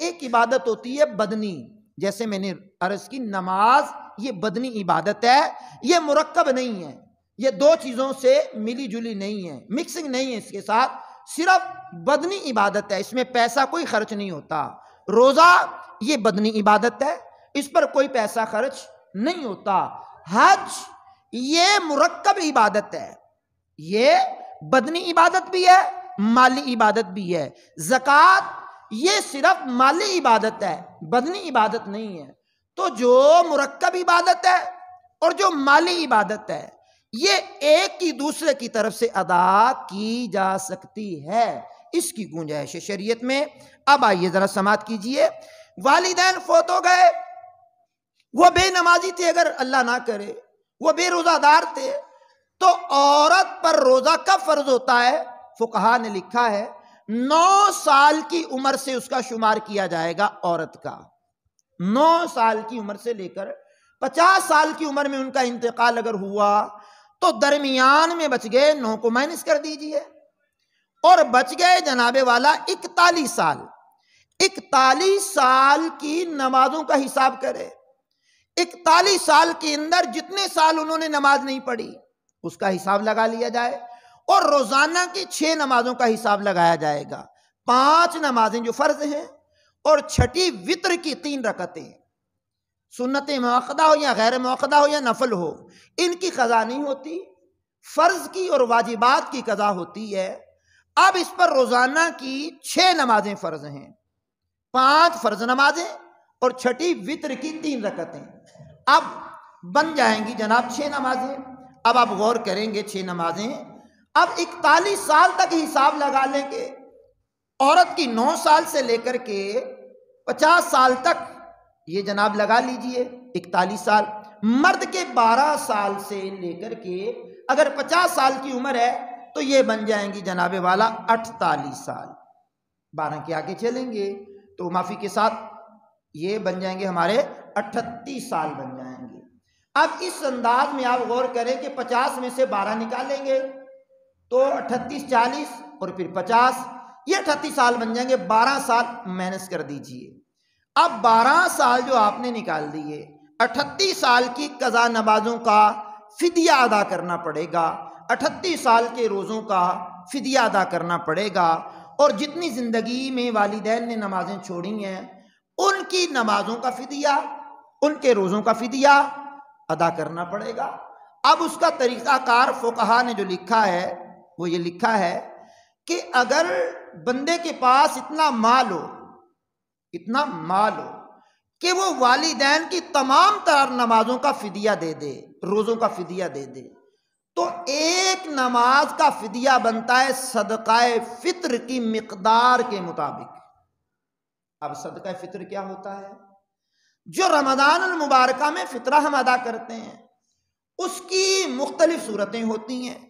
ایک عبادت ہوتی ہے بدنی، جیسے میں نے عرض کی نماز یہ بدنی عبادت ہے، یہ مرکب نہیں ہے، یہ دو چیزوں سے ملی جلی نہیں ہے، مکسنگ نہیں ہے اس کے ساتھ، صرف بدنی عبادت ہے، اس میں پیسہ کوئی خرچ نہیں ہوتا۔ روزہ یہ بدنی عبادت ہے، اس پر کوئی پیسہ خرچ نہیں ہوتا۔ حج یہ مرکب عبادت ہے، یہ بدنی عبادت بھی ہے، مالی عبادت بھی ہے۔ زکوٰۃ یہ صرف مالی عبادت ہے، بدنی عبادت نہیں ہے۔ تو جو مرکب عبادت ہے اور جو مالی عبادت ہے یہ ایک کی دوسرے کی طرف سے ادا کی جا سکتی ہے، اس کی گنجائش ہے شریعت میں۔ اب آئیے ذرا سماعت کیجئے، والدین فوت ہو گئے، وہ بے نمازی تھے، اگر اللہ نہ کرے وہ بے روزہ دار تھے، تو عورت پر روزہ کب فرض ہوتا ہے؟ فقہا نے لکھا ہے 9 سال کی عمر سے اس کا شمار کیا جائے گا عورت کا۔ 9 سال کی عمر سے لے کر 50 سال کی عمر میں ان کا انتقال اگر ہوا تو درمیان میں بچ گئے 9 کو مائنس کر دیجئے، اور بچ گئے جناب والا 41 سال۔ 41 سال کی نمازوں کا حساب کرے، 41 سال کے اندر جتنے سال انہوں نے نماز نہیں پڑھی اس کا حساب لگا لیا جائے، اور روزانہ کی 6 نمازوں کا حساب لگایا جائے گا۔ 5 نمازیں جو فرض ہیں اور 6ٹی وتر کی 3 رکعتیں، سنت موقدہ ہو یا غیر موقدہ ہو یا نفل ہو، ان کی قضا نہیں ہوتی، فرض کی اور واجبات کی قضا ہوتی ہے۔ اب اس پر روزانہ کی 6 نمازیں فرض ہیں، 5 فرض نمازیں اور 6ٹی وتر کی 3 رکعتیں، اب بن جائیں گی جناب 6 نمازیں۔ اب آپ غور کریں گے 6 نمازیں، اب 41 سال تک حساب لگا لیں گے، عورت کی 9 سال سے لے کر کے 50 سال تک، یہ جناب لگا لیجئے 41 سال، مرد کے 12 سال سے لے کر کے اگر 50 سال کی عمر ہے تو یہ بن جائیں گی جناب والا 48 سال، 12 کے آگے چلیں گے تو معافی کے ساتھ یہ بن جائیں گے ہمارے 38 سال بن جائیں گے۔ اب اس انداز میں آپ غور کریں کہ 50 میں سے 12 نکالیں گے تو 38 40 اور پھر 50، یہ 38 سال بن جائیں گے، 12 سال مائنس کر دیجئے۔ اب 12 سال جو آپ نے نکال دیے، 38 سال کی قضا نمازوں کا فدیہ ادا کرنا پڑے گا، 38 سال کے روزوں کا فدیہ ادا کرنا پڑے گا، اور جتنی زندگی میں والدین نے نمازیں چھوڑی ہیں ان کی نمازوں کا فدیہ، ان کے روزوں کا فدیہ ادا کرنا پڑے گا۔ اب اس کا طریقہ کار فقہا نے جو لکھا ہے وہ یہ لکھا ہے کہ اگر بندے کے پاس اتنا مال ہو کہ وہ والدین کی تمام تر نمازوں کا فدیہ دے دے، روزوں کا فدیہ دے دے، تو ایک نماز کا فدیہ بنتا ہے صدقہ فطر کی مقدار کے مطابق۔ اب صدقہ فطر کیا ہوتا ہے؟ جو رمضان المبارکہ میں فطرہ ہم ادا کرتے ہیں اس کی مختلف صورتیں ہوتی ہیں۔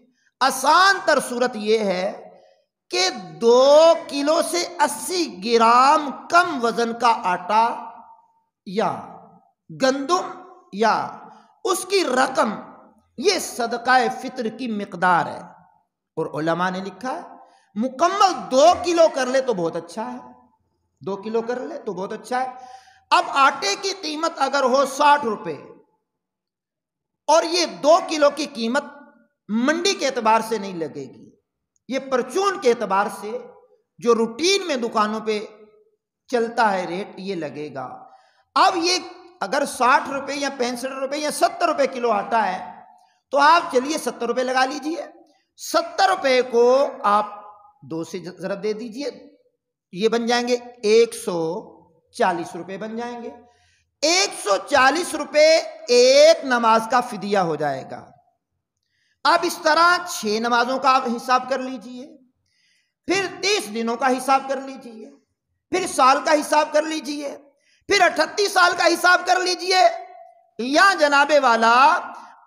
آسان تر صورت یہ ہے کہ 2 کلو سے 80 گرام کم وزن کا آٹا یا گندم یا اس کی رقم، یہ صدقہ فطر کی مقدار ہے۔ اور علماء نے لکھا ہے مکمل 2 کلو کر لے تو بہت اچھا ہے، 2 کلو کر لے تو بہت اچھا ہے۔ اب آٹے کی قیمت اگر ہو 60 روپے اور یہ 2 کلو کی قیمت منڈی کے اعتبار سے نہیں لگے گی، یہ پرچون کے اعتبار سے جو روٹین میں دکانوں پہ چلتا ہے ریٹ یہ لگے گا۔ اب یہ اگر 60 روپے یا 65 روپے یا 70 روپے کلو آٹا ہے تو آپ چلیے 70 روپے لگا لیجئے، 70 روپے کو آپ 2 سے ضرب دے دیجئے، یہ بن جائیں گے 140 روپے بن جائیں گے۔ 140 روپے ایک نماز کا فدیہ ہو جائے گا۔ اب اس طرح 6 نمازوں کا آپ حساب کر لیجئے، پھر 30 دنوں کا حساب کر لیجئے، پھر سال کا حساب کر لیجئے، پھر 38 سال کا حساب کر لیجئے، یا جناب والا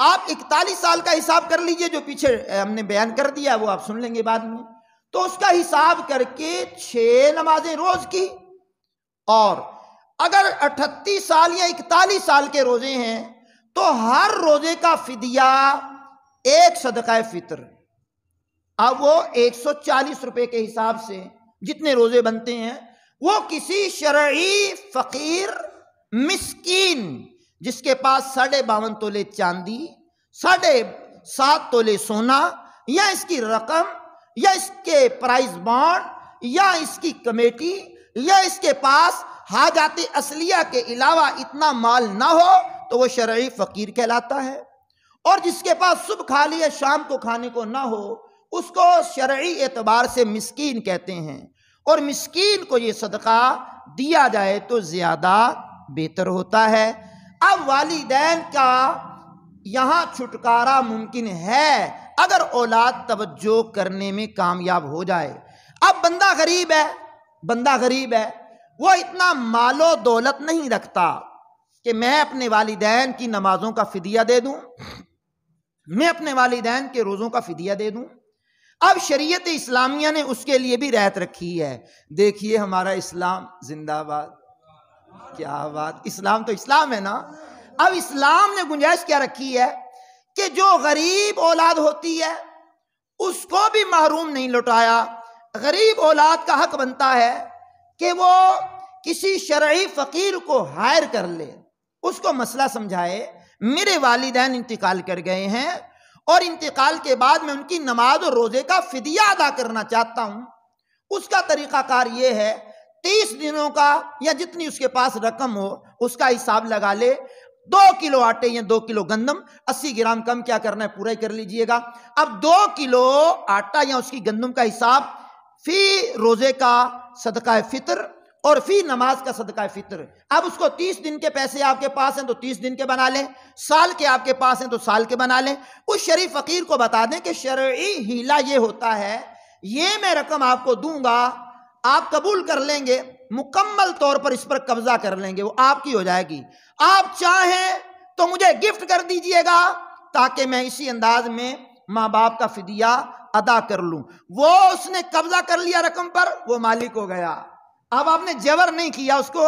آپ 41 سال کا حساب کر لیجئے، جو پیچھے ہم نے بیان کر دیا وہ آپ سن لیں گے بعد میں۔ تو اس کا حساب کر کے 6 نمازیں روز کی، اور اگر 38 سال یا 41 سال کے روزے ہیں تو ہر روزے کا فدیہ ایک صدقہ فطر، اب وہ 140 روپے کے حساب سے جتنے روزے بنتے ہیں وہ کسی شرعی فقیر مسکین جس کے پاس 52.5 تولے چاندی، 7.5 تولے سونا، یا اس کی رقم، یا اس کے پرائز بانڈ، یا اس کی کمیٹی، یا اس کے پاس حاجات اصلیہ کے علاوہ اتنا مال نہ ہو تو وہ شرعی فقیر کہلاتا ہے۔ اور جس کے پاس صبح کھا لیا شام کو کھانے کو نہ ہو اس کو شرعی اعتبار سے مسکین کہتے ہیں، اور مسکین کو یہ صدقہ دیا جائے تو زیادہ بہتر ہوتا ہے۔ اب والدین کا یہاں چھٹکارا ممکن ہے اگر اولاد توجہ کرنے میں کامیاب ہو جائے۔ اب بندہ غریب ہے، وہ اتنا مال و دولت نہیں رکھتا کہ میں اپنے والدین کی نمازوں کا فدیہ دے دوں، میں اپنے والدین کے روزوں کا فدیہ دے دوں۔ اب شریعت اسلامیہ نے اس کے لیے بھی رعایت رکھی ہے۔ دیکھیے ہمارا اسلام زندہ باد، کیا بات، اسلام تو اسلام ہے نا۔ اب اسلام نے گنجائش کیا رکھی ہے کہ جو غریب اولاد ہوتی ہے اس کو بھی محروم نہیں لوٹایا۔ غریب اولاد کا حق بنتا ہے کہ وہ کسی شرعی فقیر کو ہائر کر لے، اس کو مسئلہ سمجھائے، میرے والدین انتقال کر گئے ہیں اور انتقال کے بعد میں ان کی نماز اور روزے کا فدیہ ادا کرنا چاہتا ہوں۔ اس کا طریقہ کار یہ ہے 30 دنوں کا یا جتنی اس کے پاس رقم ہو اس کا حساب لگا لے، 2 کلو آٹے یا 2 کلو گندم، 80 گرام کم کیا کرنا ہے پورا ہی کر لیجئے گا۔ اب 2 کلو آٹا یا اس کی گندم کا حساب فی روزے کا صدقہ فطر اور فی نماز کا صدقہ فطر۔ اب اس کو 30 دن کے پیسے آپ کے پاس ہیں تو 30 دن کے بنا لیں، سال کے آپ کے پاس ہیں تو سال کے بنا لیں۔ اس شریف فقیر کو بتا دیں کہ شرعی ہیلہ یہ ہوتا ہے، یہ میں رقم آپ کو دوں گا، آپ قبول کر لیں گے، مکمل طور پر اس پر قبضہ کر لیں گے، وہ آپ کی ہو جائے گی۔ آپ چاہیں تو مجھے گفٹ کر دیجئے گا تاکہ میں اسی انداز میں ماں باپ کا فدیہ ادا کر لوں۔ وہ اس نے قبضہ کر لیا رقم پر، وہ مالک ہو گیا۔ اب آپ نے جبر نہیں کیا، اس کو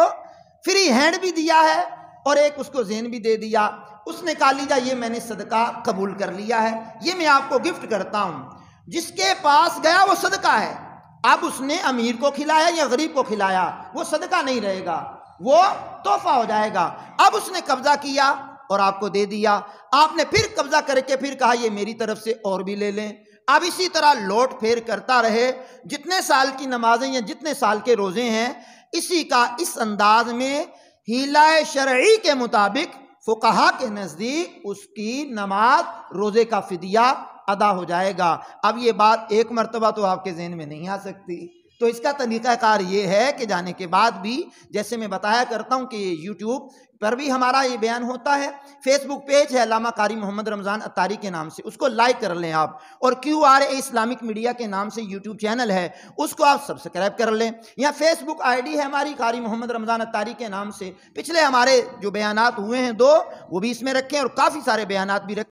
فری ہینڈ بھی دیا ہے اور ایک اس کو زین بھی دے دیا۔ اس نے کہا لیجا یہ میں نے صدقہ قبول کر لیا ہے، یہ میں آپ کو گفٹ کرتا ہوں۔ جس کے پاس گیا وہ صدقہ ہے، اب اس نے امیر کو کھلایا یا غریب کو کھلایا وہ صدقہ نہیں رہے گا، وہ تحفہ ہو جائے گا۔ اب اس نے قبضہ کیا اور آپ کو دے دیا، آپ نے پھر قبضہ کر کے پھر کہا یہ میری طرف سے اور بھی لے لیں۔ اب اسی طرح لوٹ پھیر کرتا رہے، جتنے سال کی نمازیں یا جتنے سال کے روزے ہیں اسی کا اس انداز میں ہیلہ شرعی کے مطابق فقہا کے نزدیک اس کی نماز روزے کا فدیہ ادا ہو جائے گا۔ اب یہ بات ایک مرتبہ تو آپ کے ذہن میں نہیں آ سکتی، تو اس کا طریقہ کار یہ ہے کہ جانے کے بعد بھی جیسے میں بتایا کرتا ہوں کہ یوٹیوب پر بھی ہمارا یہ بیان ہوتا ہے، فیس بک پیج ہے علامہ قاری محمد رمضان عطاری کے نام سے، اس کو لائک کر لیں آپ، اور QRA اسلامک میڈیا کے نام سے یوٹیوب چینل ہے اس کو آپ سبسکرائب کر لیں، یا فیس بک ID ہے ہماری قاری محمد رمضان عطاری کے نام سے۔ پچھلے ہمارے جو بیانات ہوئے ہیں 2 وہ بھی اس میں رکھیں اور کافی سارے بیانات بھی رکھیں۔